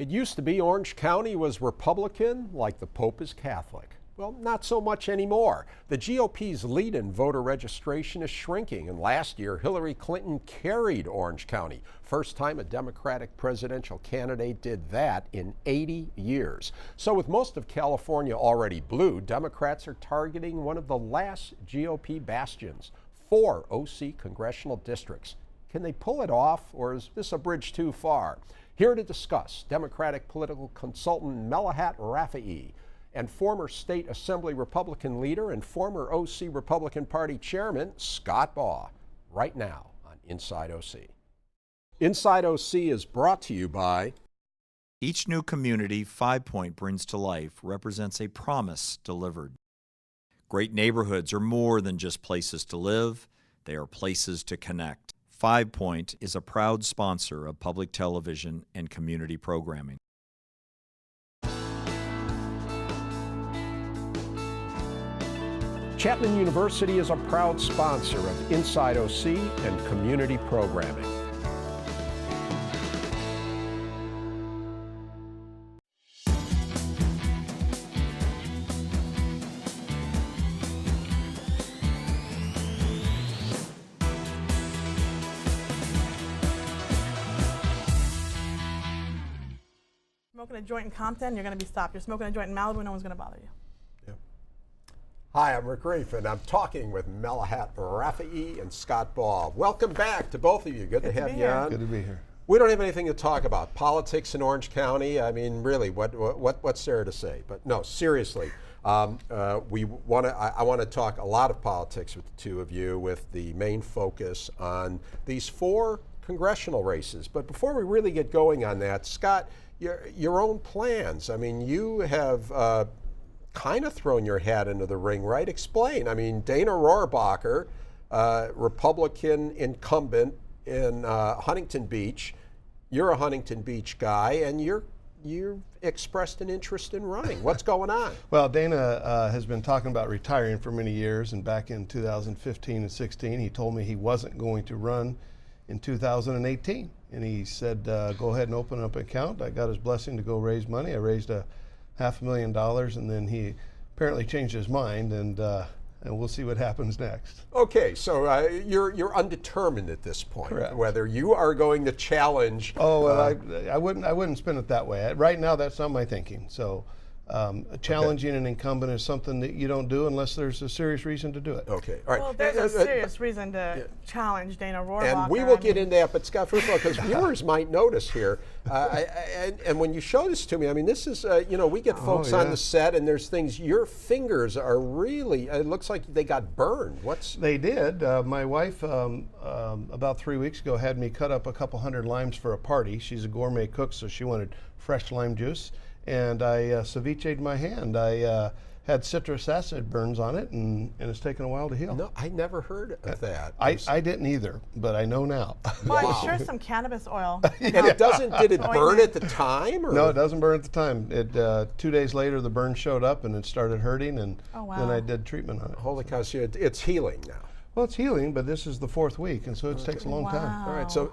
It used to be Orange County was Republican like the Pope is Catholic. Well, not so much anymore. The GOP's lead in voter registration is shrinking, and last year Hillary Clinton carried Orange County. First time a Democratic presidential candidate did that in 80 years. So with most of California already blue, Democrats are targeting one of the last GOP bastions, 4 OC congressional districts. Can they pull it off, or is this a bridge too far? Here to discuss, Democratic political consultant Melahat Rafiei and former State Assembly Republican leader and former OC Republican Party chairman Scott Baugh, right now on Inside OC. Inside OC is brought to you by... Each new community 5 Point brings to life represents a promise delivered. Great neighborhoods are more than just places to live, they are places to connect. 5 Point is a proud sponsor of public television and community programming. Chapman University is a proud sponsor of Inside OC and community programming. Smoking a joint in Compton, you're going to be stopped. You're smoking a joint in Malibu, no one's going to bother you. Yeah. Hi, I'm Rick Reiff, and I'm talking with Melahat Rafiei and Scott Baugh. Welcome back to both of you. Good to have you on. Good to be here. We don't have anything to talk about. Politics in Orange County, I mean, really, what's there to say? But no, seriously, I want to talk a lot of politics with the two of you, with the main focus on these 4 congressional races. But before we really get going on that, Scott, your own plans. I mean, you have kind of thrown your hat into the ring, right? Explain. I mean, Dana Rohrabacher, Republican incumbent in Huntington Beach. You're a Huntington Beach guy, and you've expressed an interest in running. What's going on? Well, Dana has been talking about retiring for many years, and back in 2015 and 16, he told me he wasn't going to run in 2018. And he said, go ahead and open up an account. I got his blessing to go raise money. I raised $500,000, and then he apparently changed his mind, and we'll see what happens next. Okay, so you're undetermined at this point. Correct. Whether you are going to challenge. Oh, well, I wouldn't spin it that way. Right now, that's not my thinking. So challenging an incumbent is something that you don't do unless there's a serious reason to do it. Okay, all right. Well, there's a serious reason to challenge Dana Rohrabacher. And we will get into that, but Scott, first of all, because viewers might notice here, and when you show this to me, I mean, this is, we get folks on the set, and there's things, your fingers are really, it looks like they got burned. They did. My wife, about 3 weeks ago, had me cut up a couple hundred limes for a party. She's a gourmet cook, so she wanted fresh lime juice. And I ceviche'd my hand. I had citrus acid burns on it, and it's taken a while to heal. No, I never heard of that. I didn't either, but I know now. Well, I'm sure some cannabis oil. And did it burn at the time? Or? No, it doesn't burn at the time. 2 days later, the burn showed up, and it started hurting, and then I did treatment on it. Holy cow, so it's healing now. Well, it's healing, but this is the 4th week, and so it takes a long time. All right, so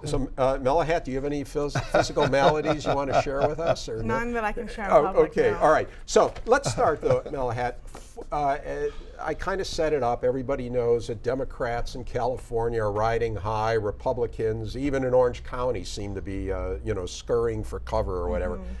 Melahat, do you have any physical maladies you want to share with us? Or None that I can share in public, okay, no. all right. So let's start, though, Melahat. I kind of set it up. Everybody knows that Democrats in California are riding high. Republicans, even in Orange County, seem to be, scurrying for cover or whatever. Mm-hmm.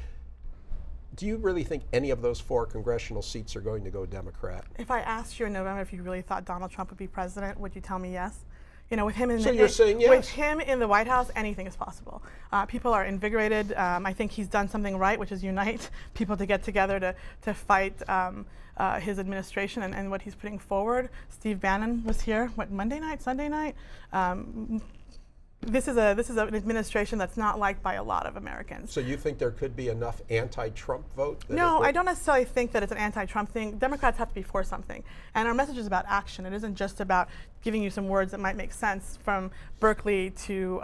Do you really think any of those 4 congressional seats are going to go Democrat? If I asked you in November if you really thought Donald Trump would be president, would you tell me yes? With him in you're saying yes? With him in the White House, anything is possible. People are invigorated. I think he's done something right, which is unite people to get together to fight his administration and what he's putting forward. Steve Bannon was here, Sunday night? This is an administration that's not liked by a lot of Americans. So you think there could be enough anti-Trump vote? No, I don't necessarily think that it's an anti-Trump thing. Democrats have to be for something. And our message is about action. It isn't just about giving you some words that might make sense from Berkeley to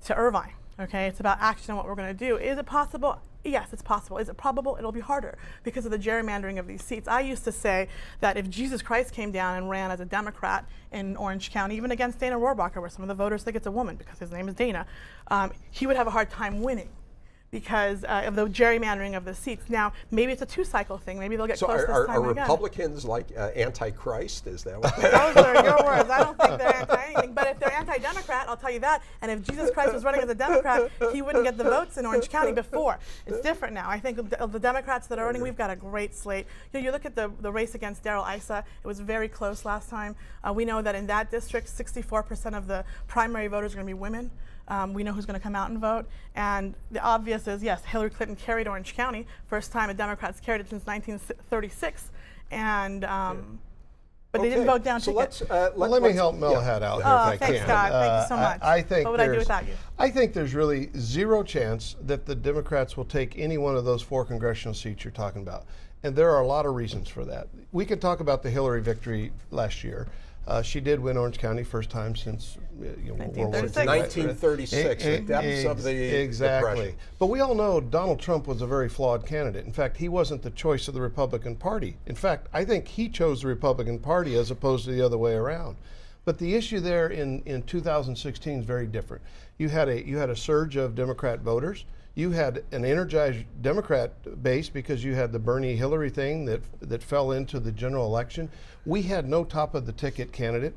Irvine. Okay, it's about action and what we're going to do. Is it possible? Yes, it's possible. Is it probable? It'll be harder because of the gerrymandering of these seats. I used to say that if Jesus Christ came down and ran as a Democrat in Orange County, even against Dana Rohrabacher, where some of the voters think it's a woman because his name is Dana, he would have a hard time winning. because of the gerrymandering of the seats. Now, maybe it's a 2-cycle thing. Maybe they'll get So close this are time again. Republicans like Antichrist? Is that what Those are your words. I don't think they're anti-anything. But if they're anti-Democrat, I'll tell you that. And if Jesus Christ was running as a Democrat, he wouldn't get the votes in Orange County before. It's different now. I think of the Democrats that are running, we've got a great slate. You look at the race against Darrell Issa. It was very close last time. We know that in that district, 64% of the primary voters are going to be women. We know who's going to come out and vote. And the obvious is, yes, Hillary Clinton carried Orange County. First time a Democrat's carried it since 1936. And but they didn't vote down ticket. Let me help Melahat out here if I thanks, can. Scott. Thank you so much. I think what would I do without you? I think there's really zero chance that the Democrats will take any one of those 4 congressional seats you're talking about. And there are a lot of reasons for that. We could talk about the Hillary victory last year. She did win Orange County first time since World War II. 1936, the depths of the Depression. But we all know Donald Trump was a very flawed candidate. In fact, he wasn't the choice of the Republican Party. In fact, I think he chose the Republican Party as opposed to the other way around. But the issue there in 2016 is very different. You had a surge of Democrat voters. You had an energized Democrat base because you had the Bernie Hillary thing that fell into the general election. We had no top of the ticket candidate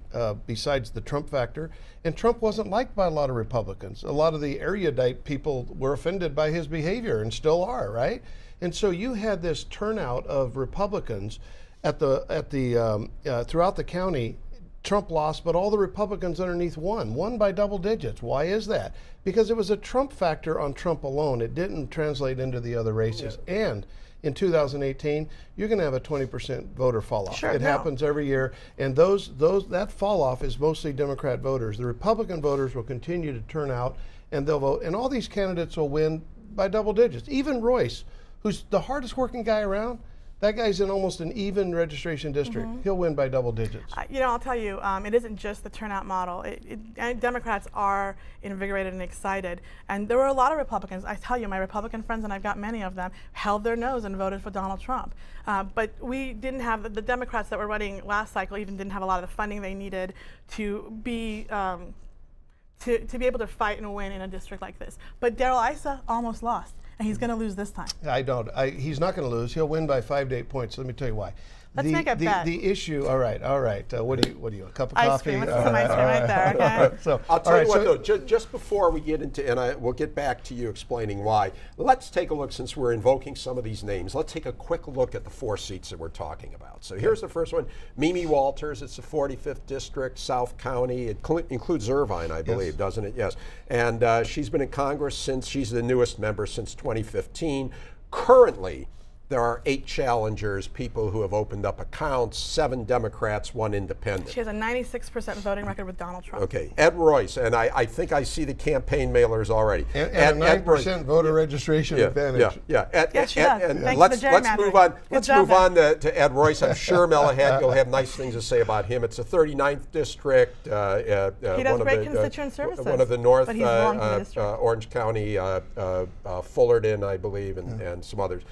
besides the Trump factor, and Trump wasn't liked by a lot of Republicans. A lot of the erudite people were offended by his behavior and still are, right? And so you had this turnout of Republicans throughout the county. Trump lost, but all the Republicans underneath won by double digits. Why is that? Because it was a Trump factor on Trump alone. It didn't translate into the other races. Yeah. And in 2018, you're going to have a 20% voter fall off. It happens every year, and that fall off is mostly Democrat voters. The Republican voters will continue to turn out, and they'll vote. And all these candidates will win by double digits. Even Royce, who's the hardest working guy around. That guy's in almost an even registration district. Mm-hmm. He'll win by double digits. I'll tell you, it isn't just the turnout model. And Democrats are invigorated and excited. And there were a lot of Republicans. I tell you, my Republican friends, and I've got many of them, held their nose and voted for Donald Trump. But we didn't have, the Democrats that were running last cycle even didn't have a lot of the funding they needed to be to be able to fight and win in a district like this. But Darrell Issa almost lost. And he's going to lose this time. He's not going to lose. He'll win by 5 to 8 points. Let me tell you why. Let's make a bet. The issue. All right. What do you? A cup of coffee? Ice cream. Let's some ice cream right there. Okay. So I'll tell you what, though. Just before we get into, and we'll get back to you explaining why. Let's take a look, since we're invoking some of these names. Let's take a quick look at the 4 seats that we're talking about. So here's the first one: Mimi Walters. It's the 45th district, South County. It includes Irvine, I believe, doesn't it? Yes. And she's been in Congress since she's the newest member since 2015. Currently, there are 8 challengers, people who have opened up accounts, 7 Democrats, 1 independent. She has a 96% voting record with Donald Trump. Okay, Ed Royce, and I think I see the campaign mailers already. And a 9% voter registration advantage. Yes, she does. And let's move on. Let's move on to Ed Royce. I'm sure Melahat, you'll have nice things to say about him. It's the 39th district. He does great constituent services. One of the North but he's wrong for the district. Orange County, Fullerton, I believe, and some others.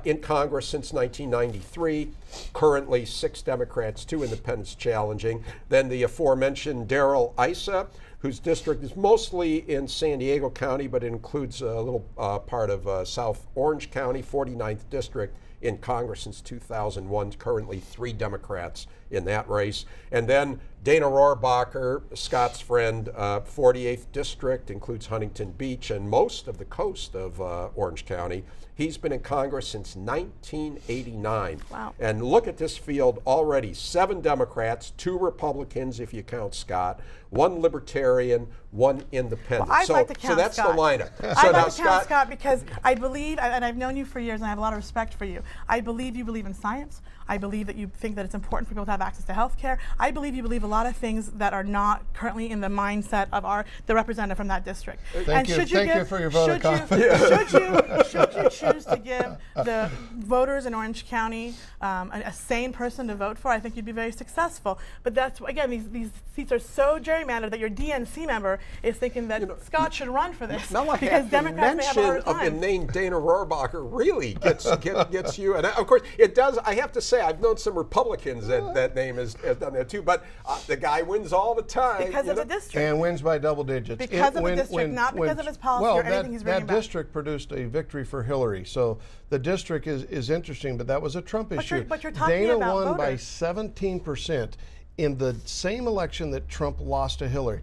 In Congress since 1993, currently 6 Democrats, 2 independents challenging. Then the aforementioned Darrell Issa, whose district is mostly in San Diego County, but it includes a little part of South Orange County, 49th district, in Congress since 2001, currently 3 Democrats in that race. And then Dana Rohrabacher, Scott's friend, 48th district, includes Huntington Beach and most of the coast of Orange County. He's been in Congress since 1989. Wow. And look at this field already: 7 Democrats, 2 Republicans if you count Scott, 1 Libertarian, 1 Independent. Well, I'd like to count so that's Scott. the lineup. I'd like to count Scott because I believe, and I've known you for years and I have a lot of respect for you, I believe you believe in science. I believe that you think that it's important for people to have access to health care. I believe you believe a lot of things that are not currently in the mindset of the representative from that district. Thank you for your vote of confidence. Should you choose to give the voters in Orange County a sane person to vote for, I think you'd be very successful. But that's, again, these seats are so gerrymandered that your DNC member is thinking that Scott should run for this Melahat, because Democrats may have a mention harder of the time. name Dana Rohrabacher really gets you. And of course, it does. I have to say, I've known some Republicans that name has done that too. But the guy wins all the time Because of the district. And wins by double digits. Because of the district, not because of his policy or anything he's bringing that back. district produced a victory for Hillary. So the district is interesting, but that was a Trump issue. But you're talking Dana about won by voters. 17% in the same election that Trump lost to Hillary.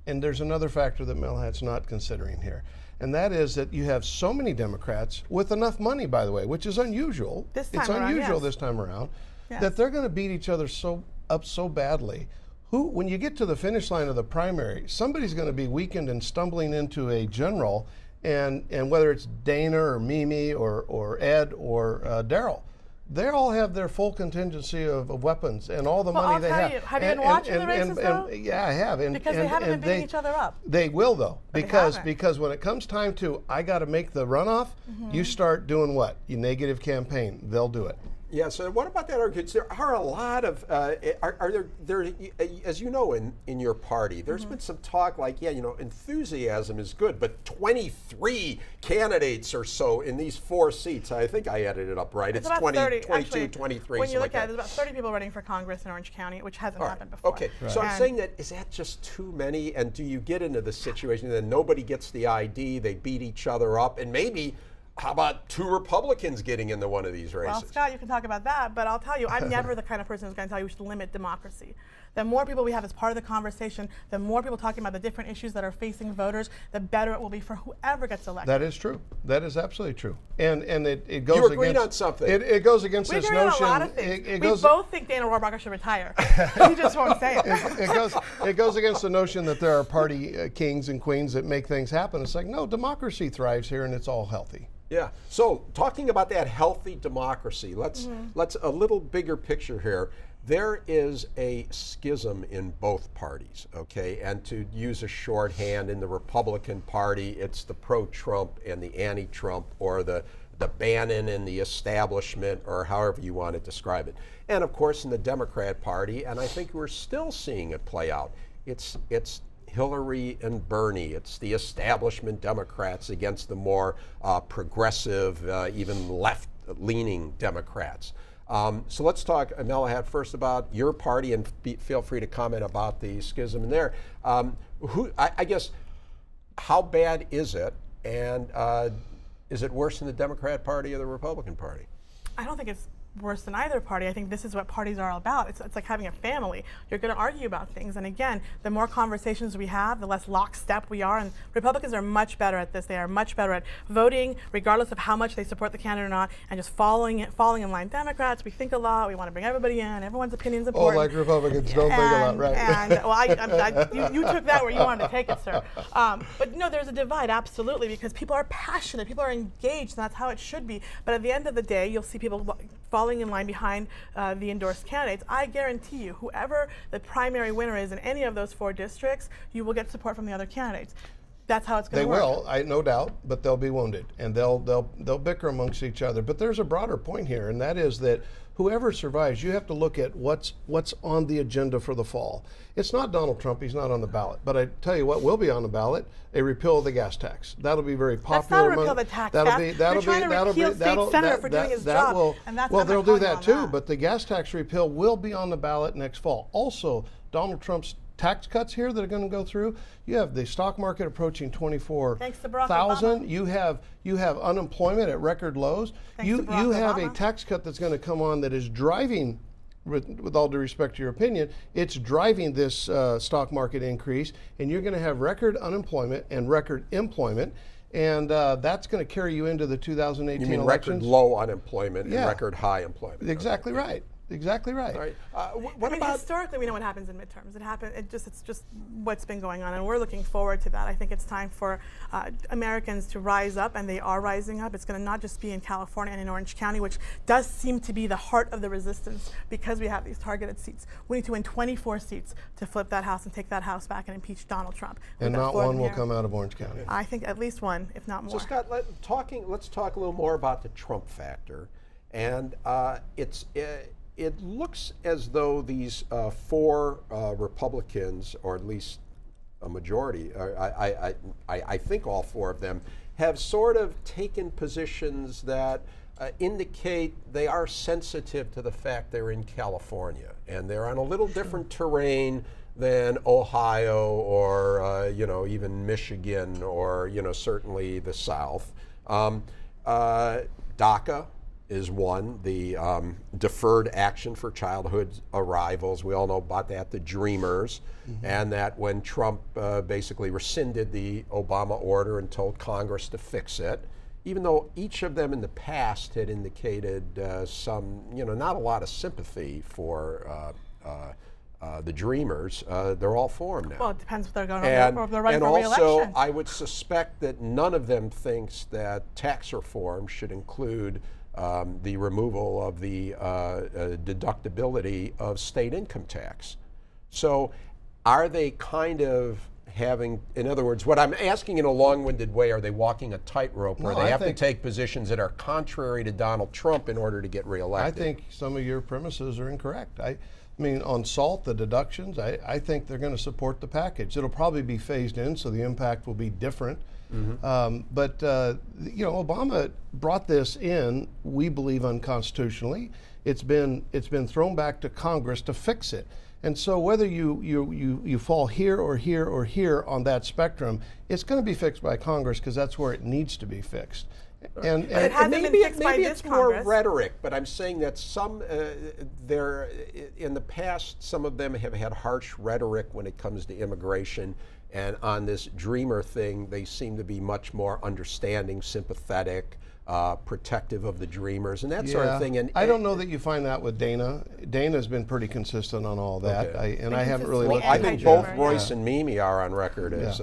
And there's another factor that Melahat's not considering here. And that is that you have so many Democrats with enough money, by the way, which is unusual. This time it's around, unusual yes. this time around, Yes. that they're going to beat each other up so badly. When you get to the finish line of the primary, somebody's going to be weakened and stumbling into a general, and whether it's Dana or Mimi or Ed or Daryl, they all have their full contingency of weapons and all the money I'll they tell have. you, have you been watching the races, though? Yeah, I have. Because they haven't been beating each other up. They will, though, they because haven't. when it comes time to I got to make the runoff, you start doing what? You negative campaign. They'll do it. Yeah, so what about that argument? There are a lot of, are there, as you know, in your party, there's been some talk like, enthusiasm is good, but 23 candidates or so in these 4 seats. I think I added it up right. It's about 20, 30, 22, actually, 23. When you look like at it, that. there's about 30 people running for Congress in Orange County, which hasn't All right. happened before. Okay, so I'm saying that, is that just too many? And do you get into the situation that nobody gets the ID, they beat each other up, and maybe, how about 2 Republicans getting into one of these races? Well, Scott, you can talk about that, but I'll tell you, I'm never the kind of person who's going to tell you we should limit democracy. The more people we have as part of the conversation, the more people talking about the different issues that are facing voters, the better it will be for whoever gets elected. That is true. That is absolutely true. And it goes You agreed against on something. It goes against We this agree on notion. a lot of things. It We goes. both think Dana Rohrabacher should retire. He just won't say it. It goes against the notion that there are party kings and queens that make things happen. It's like, no, democracy thrives here and it's all healthy. Yeah. So talking about that healthy democracy, let's a little bigger picture here. There is a schism in both parties, okay? And to use a shorthand, in the Republican Party, it's the pro-Trump and the anti-Trump, or the Bannon and the establishment, or however you want to describe it. And of course in the Democrat Party, and I think we're still seeing it play out, it's Hillary and Bernie. It's the establishment Democrats against the more progressive, even left-leaning Democrats. So let's talk, Melahat, first about your party, and feel free to comment about the schism in there. I guess, how bad is it, and is it worse in the Democrat Party or the Republican Party? I don't think it's worse than either party. I think this is what parties are all about. It's like having a family. You're going to argue about things. And again, the more conversations we have, the less lockstep we are. And Republicans are much better at this. They are much better at voting, regardless of how much they support the candidate or not, and just falling in line. Democrats, we think a lot. We want to bring everybody in. Everyone's opinion's important. Like Republicans don't think a lot, right? And well, you took that where you wanted to take it, sir. But no, there's a divide, absolutely, because people are passionate. People are engaged, and that's how it should be. But at the end of the day, you'll see people falling in line behind the endorsed candidates. I guarantee you, whoever the primary winner is in any of those 4 districts, you will get support from the other candidates. That's how it's going to work. They will, no doubt, but they'll be wounded, and they'll bicker amongst each other. But there's a broader point here, and that is that whoever survives, you have to look at what's on the agenda for the fall. It's not Donald Trump; he's not on the ballot. But I tell you what will be on the ballot: a repeal of the gas tax. That'll be very popular. That's not a repeal of the tax. They're trying to repeal state senator for doing his job, and that's well, not they'll do calling that on too. that. But the gas tax repeal will be on the ballot next fall. Also, Donald Trump's tax cuts here that are going to go through. You have the stock market approaching 24,000. You have unemployment at record lows. You have a tax cut that's going to come on that is driving, with all due respect to your opinion, it's driving this stock market increase, and you're going to have record unemployment and record employment. And that's going to carry you into the 2018 You mean elections. record low unemployment and Yeah. record high employment? Exactly Okay. right. Exactly right. All right. I mean, historically, we know what happens in midterms. It's just what's been going on, and we're looking forward to that. I think it's time for Americans to rise up, and they are rising up. It's going to not just be in California and in Orange County, which does seem to be the heart of the resistance because we have these targeted seats. We need to win 24 seats to flip that house and take that house back and impeach Donald Trump. And not one will come out of Orange County. I think at least one, if not more. So Scott, let's talk a little more about the Trump factor, and it looks as though these 4 Republicans, or at least a majority, I think all four of them, have sort of taken positions that indicate they are sensitive to the fact they're in California and they're on a little different terrain than Ohio or even Michigan or certainly the South. DACA is one, the Deferred Action for Childhood Arrivals. We all know about that, the Dreamers, and that when Trump basically rescinded the Obama order and told Congress to fix it, even though each of them in the past had indicated some, not a lot of sympathy for the Dreamers, they're all for them now. Well, it depends if they're going or if they're running for re-election. And also, re-election. I would suspect that none of them thinks that tax reform should include the removal of the deductibility of state income tax. So are they kind of having, in other words, what I'm asking in a long-winded way, are they walking a tightrope where they have to take positions that are contrary to Donald Trump in order to get reelected? I think some of your premises are incorrect. I mean, on SALT, the deductions, I think they're going to support the package. It'll probably be phased in, so the impact will be different. But Obama brought this in, we believe, unconstitutionally. It's been thrown back to Congress to fix it. And so whether you fall here or here or here on that spectrum, it's going to be fixed by Congress because that's where it needs to be fixed. And it hasn't been fixed by maybe this it's more Congress. rhetoric, but I'm saying that some, in the past, some of them have had harsh rhetoric when it comes to immigration. And on this Dreamer thing, they seem to be much more understanding, sympathetic, protective of the Dreamers, and that sort of thing. And I don't know that you find that with Dana. Dana's been pretty consistent on all that, Okay. I haven't really looked I at think it both yet. Royce and Mimi are on record as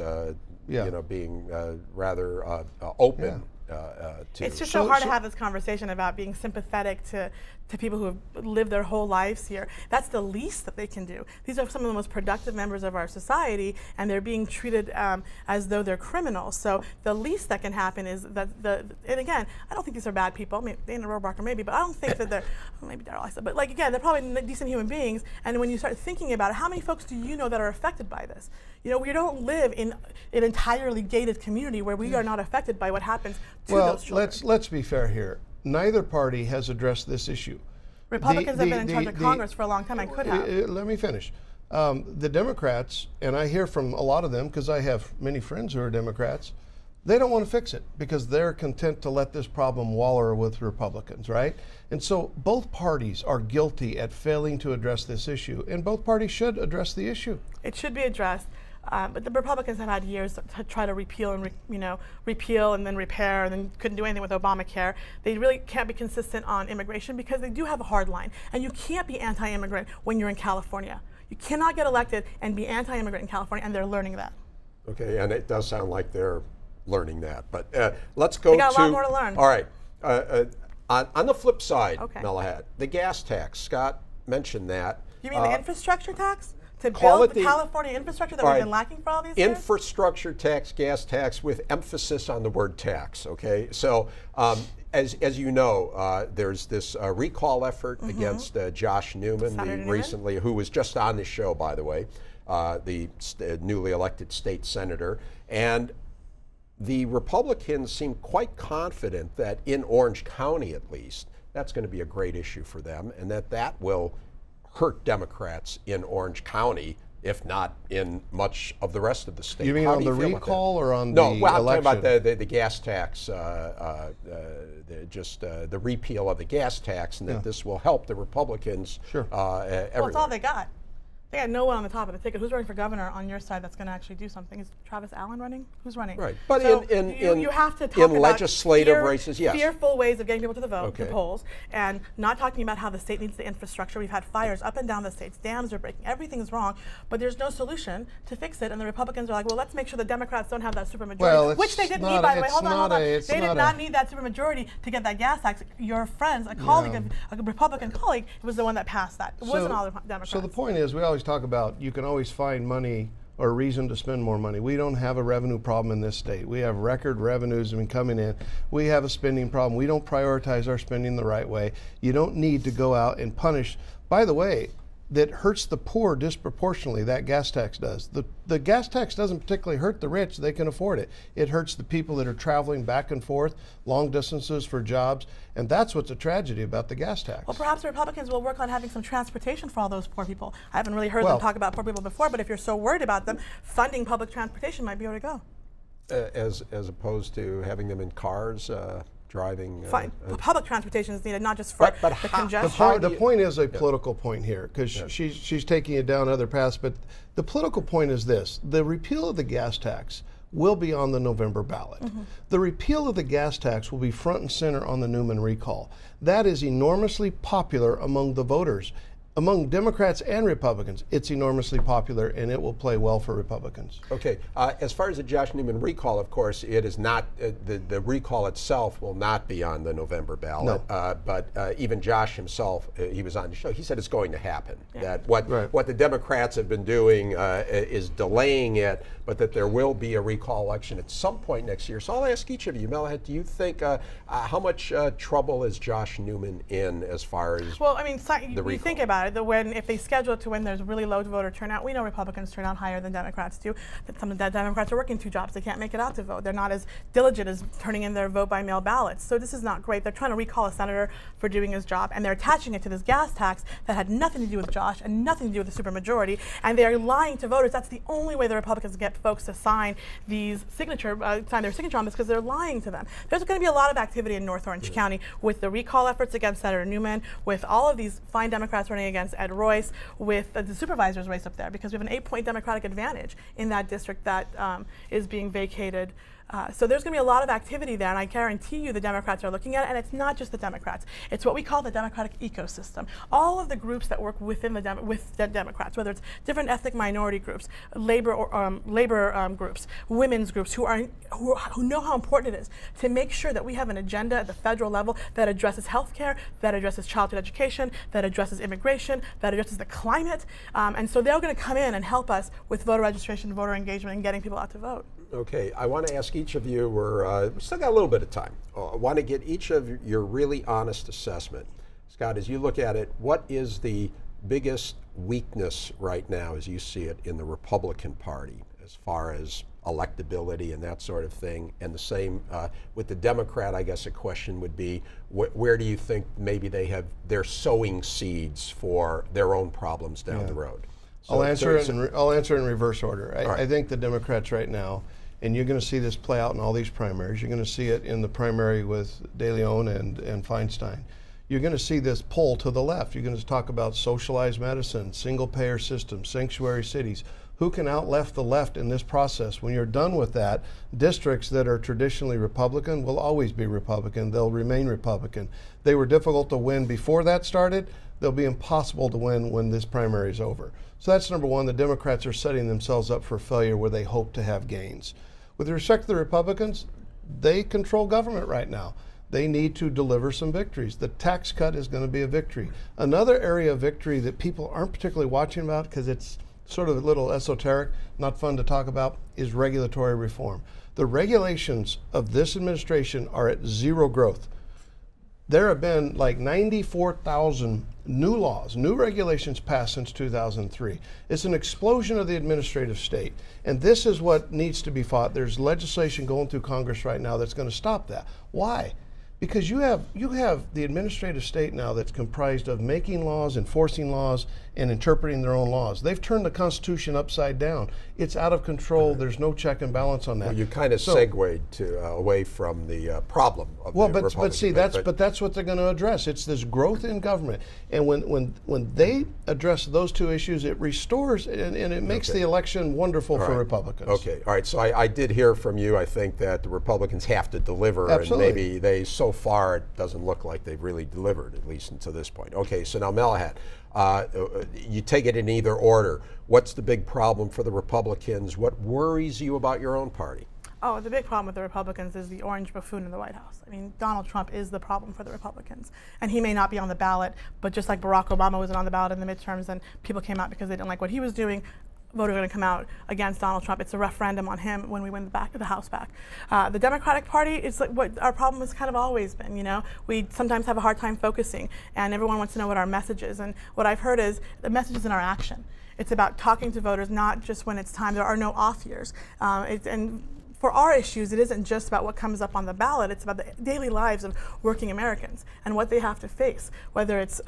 being rather open to. It's just so hard to have this conversation about being sympathetic to people who have lived their whole lives here. That's the least that they can do. These are some of the most productive members of our society, and they're being treated as though they're criminals. So the least that can happen is that and again, I don't think these are bad people. I mean, Dana Rohrabacher maybe, but I don't think that they're, maybe Darrell Issa, but like again, they're probably decent human beings. And when you start thinking about it, how many folks do you know that are affected by this? We don't live in an entirely gated community where we are not affected by what happens to those children. Let's be fair here. Neither party has addressed this issue. Republicans have been in charge of Congress for a long time and could have. Let me finish. The Democrats, and I hear from a lot of them because I have many friends who are Democrats, they don't want to fix it because they're content to let this problem wallow with Republicans, right? And so both parties are guilty at failing to address this issue, and both parties should address the issue. It should be addressed. But the Republicans have had years to try to repeal and then repair, and then couldn't do anything with Obamacare. They really can't be consistent on immigration because they do have a hard line. And you can't be anti-immigrant when you're in California. You cannot get elected and be anti-immigrant in California, and they're learning that. Okay, and it does sound like they're learning that. But let's go to. They got a lot more to learn. All right. On the flip side, Okay. Melahat, the gas tax. Scott mentioned that. You mean the infrastructure tax? To Call build it the the- California infrastructure that all we've right. been lacking for all these years? Infrastructure tax, gas tax, with emphasis on the word tax. Okay, so as you know, there's this recall effort against Josh Newman, Senator Newman? recently, who was just on this show, by the way, the newly elected state senator, and the Republicans seem quite confident that in Orange County, at least, that's going to be a great issue for them, and that will hurt Democrats in Orange County, if not in much of the rest of the state. You mean How on do the feel about recall that? or on No, the well, I'm election? talking about the gas tax, the repeal of the gas tax, and that this will help the Republicans. Sure. Well, everywhere. it's all they got. They got no one on the top of the ticket. Who's running for governor on your side that's going to actually do something? Is Travis Allen running? Who's running? Right. But So you have to talk in about legislative races, yes. fearful ways of getting people to the vote, Okay. the polls, and not talking about how the state needs the infrastructure. We've had fires up and down the states. Dams are breaking. Everything's wrong, but there's no solution to fix it. And the Republicans are like, well, let's make sure the Democrats don't have that supermajority, Well, which they it's didn't not need, by a- the way. it's Hold on, not hold on. a- it's They did not not a- need that supermajority to get that gas tax. Your friends, a colleague, a Republican colleague, was the one that passed that. It wasn't all the Democrats. So the point is, we always talk about you can always find money or reason to spend more money. We don't have a revenue problem in this state. We have record revenues coming in. We have a spending problem. We don't prioritize our spending the right way. You don't need to go out and punish. By the way, that hurts the poor disproportionately. That gas tax does. The gas tax doesn't particularly hurt the rich. They can afford it. It hurts the people that are traveling back and forth long distances for jobs, and that's what's a tragedy about the gas tax. Well, perhaps the Republicans will work on having some transportation for all those poor people. I haven't really heard them talk about poor people before, but if you're so worried about them, funding public transportation might be able to go. As opposed to having them in cars driving. Fine. Public transportation is needed, not just for the congestion. The point is a political point here, because she's taking it down other paths, but the political point is this: the repeal of the gas tax will be on the November ballot. The repeal of the gas tax will be front and center on the Newman recall. That is enormously popular among the voters. Among Democrats and Republicans, it's enormously popular, and it will play well for Republicans. Okay, as far as the Josh Newman recall, of course, it is not, the recall itself will not be on the November ballot. No. But even Josh himself, he was on the show, he said it's going to happen. That what the Democrats have been doing is delaying it, but that there will be a recall election at some point next year. So I'll ask each of you, Melahat, do you think, how much trouble is Josh Newman in as far as well, I mean, the recall? You think about it, if they schedule it to when there's really low voter turnout, we know Republicans turn out higher than Democrats do. That some of the Democrats are working 2 jobs. They can't make it out to vote. They're not as diligent as turning in their vote by mail ballots. So this is not great. They're trying to recall a senator for doing his job, and they're attaching it to this gas tax that had nothing to do with Josh and nothing to do with the supermajority, and they're lying to voters. That's the only way the Republicans get folks to sign these sign their signature on this, because they're lying to them. There's going to be a lot of activity in North Orange County with the recall efforts against Senator Newman, with all of these fine Democrats running against Ed Royce, with the supervisor's race up there, because we have an 8-point Democratic advantage in that district that is being vacated. So there's going to be a lot of activity there, and I guarantee you the Democrats are looking at it, and it's not just the Democrats. It's what we call the Democratic ecosystem. All of the groups that work within the Democrats, whether it's different ethnic minority groups, labor groups, women's groups, who know how important it is to make sure that we have an agenda at the federal level that addresses health care, that addresses childhood education, that addresses immigration, that addresses the climate. And so they're going to come in and help us with voter registration, voter engagement, and getting people out to vote. Okay, I want to ask each of you, we still got a little bit of time. I want to get each of your really honest assessment. Scott, as you look at it, what is the biggest weakness right now as you see it in the Republican Party as far as electability and that sort of thing? And the same with the Democrat, I guess a question would be, where do you think maybe they're sowing seeds for their own problems down the road? So, I'll answer in reverse order. I think the Democrats right now, and you're going to see this play out in all these primaries. You're going to see it in the primary with De Leon and Feinstein. You're going to see this pull to the left. You're going to talk about socialized medicine, single-payer systems, sanctuary cities. Who can out-left the left in this process? When you're done with that, districts that are traditionally Republican will always be Republican. They'll remain Republican. They were difficult to win before that started. They'll be impossible to win when this primary is over. So that's number one. The Democrats are setting themselves up for failure where they hope to have gains. With respect to the Republicans, they control government right now. They need to deliver some victories. The tax cut is going to be a victory. Another area of victory that people aren't particularly watching about, because it's sort of a little esoteric, not fun to talk about, is regulatory reform. The regulations of this administration are at zero growth. There have been like 94,000 new laws, new regulations passed since 2003. It's an explosion of the administrative state. And this is what needs to be fought. There's legislation going through Congress right now that's going to stop that. Why? Because you have the administrative state now that's comprised of making laws, enforcing laws, and interpreting their own laws. They've turned the Constitution upside down. It's out of control. There's no check and balance on that. Well, you kind of segued away from the problem of the Republican. But see, that's what they're going to address. It's this growth in government, and when they address those two issues, it restores and it makes the election wonderful for Republicans. Okay, all right. So I did hear from you. I think that the Republicans have to deliver, Absolutely. and maybe so far it doesn't look like they've really delivered, at least until this point. Okay, so now Melahat, you take it in either order. What's the big problem for the Republicans? What worries you about your own party? Oh, the big problem with the Republicans is the orange buffoon in the White House. I mean, Donald Trump is the problem for the Republicans. And he may not be on the ballot, but just like Barack Obama wasn't on the ballot in the midterms and people came out because they didn't like what he was doing, vote are going to come out against Donald Trump. It's a referendum on him when we win the House back. The Democratic Party is like what our problem has kind of always been. You know, we sometimes have a hard time focusing, and everyone wants to know what our message is. And what I've heard is the message is in our action. It's about talking to voters, not just when it's time. There are no off years. And for our issues, it isn't just about what comes up on the ballot. It's about the daily lives of working Americans and what they have to face. Whether it's,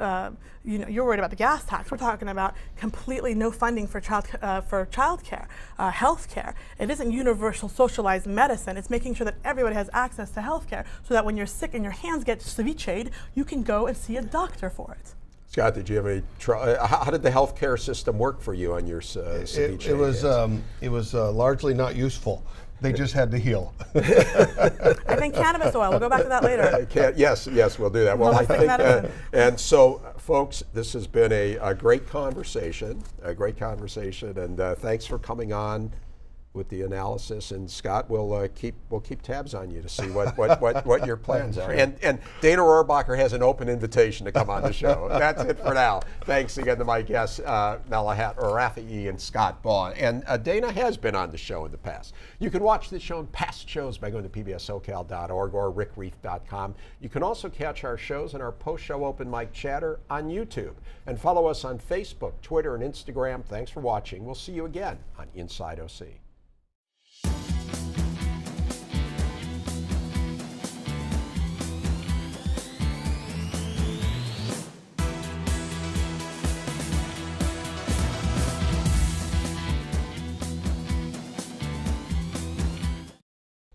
you're worried about the gas tax. We're talking about completely no funding for child care, health care. It isn't universal socialized medicine. It's making sure that everybody has access to health care so that when you're sick and your hands get ceviche'd, you can go and see a doctor for it. Scott, did you have any how did the healthcare system work for you on your ceviche? It was largely not useful. They just had to heal. I think cannabis oil. We'll go back to that later. Yes, we'll do that. Well, I think, and so, folks, this has been a great conversation, and thanks for coming on with the analysis. And Scott, we'll keep tabs on you to see what your plans are. And Dana Rohrabacher has an open invitation to come on the show. That's it for now. Thanks again to my guests, Melahat Rafiei and Scott Baugh. And Dana has been on the show in the past. You can watch the show and past shows by going to pbssocal.org or rickreiff.com. You can also catch our shows and our post-show open mic chatter on YouTube. And follow us on Facebook, Twitter, and Instagram. Thanks for watching. We'll see you again on Inside OC.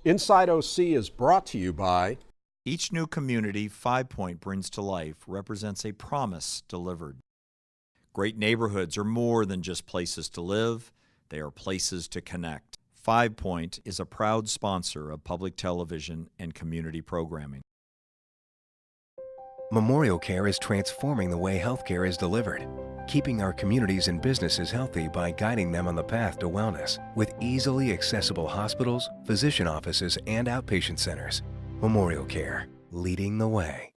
Inside OC is brought to you by Each new community 5 Point brings to life represents a promise delivered. Great neighborhoods are more than just places to live, they are places to connect. 5 Point is a proud sponsor of public television and community programming. Memorial Care is transforming the way healthcare is delivered, keeping our communities and businesses healthy by guiding them on the path to wellness with easily accessible hospitals, physician offices, and outpatient centers. Memorial Care, leading the way.